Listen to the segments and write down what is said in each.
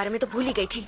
बारे में तो भूल ही गई थी।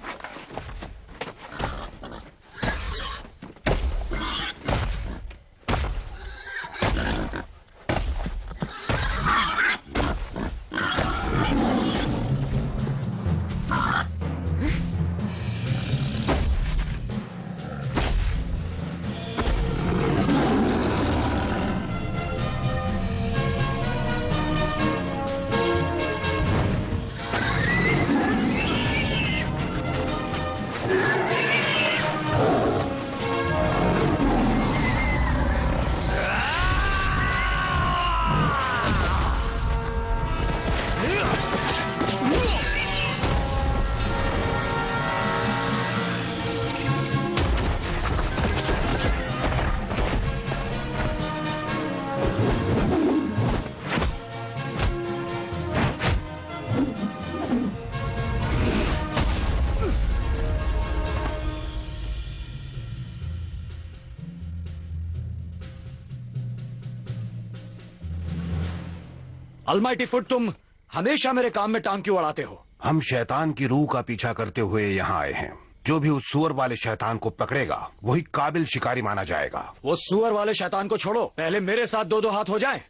अलमाइटी फुट, तुम हमेशा मेरे काम में टांग क्यों अड़ाते हो? हम शैतान की रूह का पीछा करते हुए यहाँ आए हैं। जो भी उस सुअर वाले शैतान को पकड़ेगा वही काबिल शिकारी माना जाएगा। वो सुअर वाले शैतान को छोड़ो, पहले मेरे साथ दो दो हाथ हो जाएं।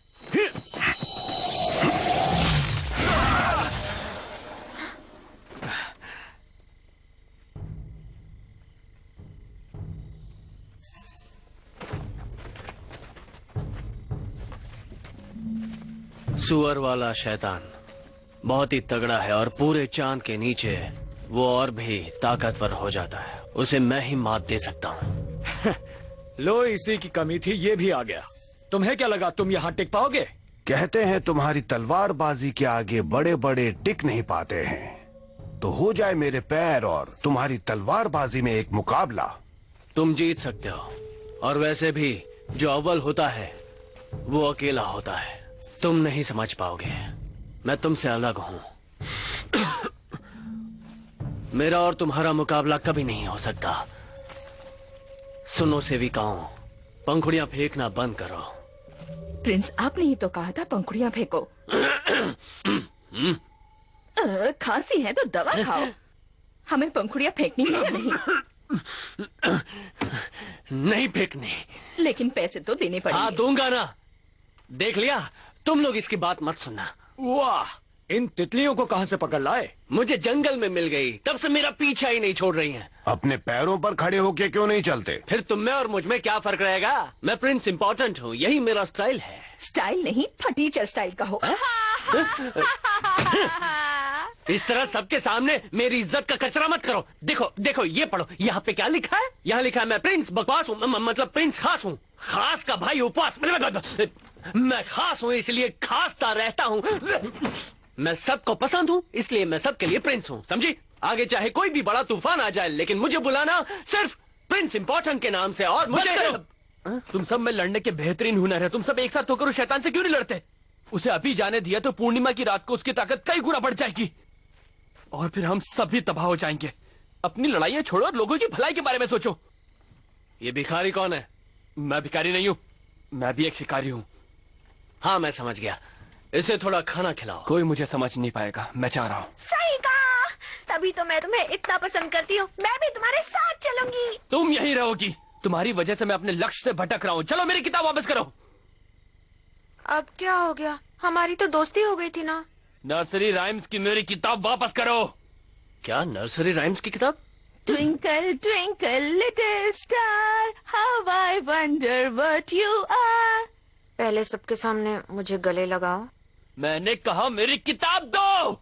सुअर वाला शैतान बहुत ही तगड़ा है और पूरे चांद के नीचे वो और भी ताकतवर हो जाता है। उसे मैं ही मात दे सकता हूँ। लो, इसी की कमी थी, ये भी आ गया। तुम्हें क्या लगा तुम यहाँ टिक पाओगे? कहते हैं तुम्हारी तलवारबाजी के आगे बड़े बड़े टिक नहीं पाते हैं। तो हो जाए मेरे पैर और तुम्हारी तलवारबाजी में एक मुकाबला। तुम जीत सकते हो, और वैसे भी जो अव्वल होता है वो अकेला होता है। तुम नहीं समझ पाओगे, मैं तुमसे अलग हूं। मेरा और तुम्हारा मुकाबला कभी नहीं हो सकता। सुनो सेविकाओं, पंखुड़ियां फेंकना बंद करो। प्रिंस, आपने ही तो कहा था पंखुड़ियां फेंको। खांसी है तो दवा खाओ। हमें पंखुड़ियां फेंकनी है या नहीं? नहीं फेंकनी। लेकिन पैसे तो देने पड़ेंगे। हाँ, दूंगा ना। देख लिया, तुम लोग इसकी बात मत सुनना। वाह, इन तितलियों को कहां से पकड़ लाए? मुझे जंगल में मिल गई, तब से मेरा पीछा ही नहीं छोड़ रही हैं। अपने पैरों पर खड़े होके क्यों नहीं चलते? फिर तुम में और मुझ में क्या फर्क रहेगा? मैं प्रिंस इम्पोर्टेंट हूँ, यही मेरा स्टाइल है। स्टाइल नहीं, फटीचर स्टाइल का हो। इस तरह सबके सामने मेरी इज्जत का कचरा मत करो। देखो देखो, ये पढ़ो, यहाँ पे क्या लिखा है? यहाँ लिखा है मैं प्रिंस बकवास हूँ, मतलब प्रिंस खास हूँ। खास का भाई उपवास। मैं खास हूँ इसलिए खासता रहता हूँ। मैं सबको पसंद हूँ इसलिए मैं सबके लिए प्रिंस हूँ, समझी? आगे चाहे कोई भी बड़ा तूफान आ जाए, लेकिन मुझे बुलाना सिर्फ प्रिंस इम्पोर्टेंट के नाम से। और मुझे तुम सब में लड़ने के बेहतरीन हुनर है। तुम सब एक साथ होकर उस शैतान से क्यों नहीं लड़ते? उसे अभी जाने दिया तो पूर्णिमा की रात को उसकी ताकत कई गुना बढ़ जाएगी और फिर हम सब भी तबाह हो जाएंगे। अपनी लड़ाइयां छोड़ो और लोगों की भलाई के बारे में सोचो। ये भिखारी कौन है? मैं भिखारी नहीं हूँ, मैं भी एक शिकारी हूँ। हाँ, मैं समझ गया। इसे थोड़ा खाना खिलाओ। कोई मुझे समझ नहीं पाएगा, मैं चाह रहा हूँ। सही कहा, तभी तो मैं तुम्हें इतना पसंद करती हूँ। मैं भी तुम्हारे साथ चलूंगी। तुम यहीं रहोगी। तुम्हारी वजह से मैं अपने लक्ष्य से भटक रहा हूँ। चलो मेरी किताब वापस करो। अब क्या हो गया? हमारी तो दोस्ती हो गई थी ना। नर्सरी राइम्स की मेरी किताब वापस करो। क्या नर्सरी राइम्स की किताब? Twinkle, twinkle, little star, how I wonder what you are. पहले सबके सामने मुझे गले लगाओ। मैंने कहा मेरी किताब दो।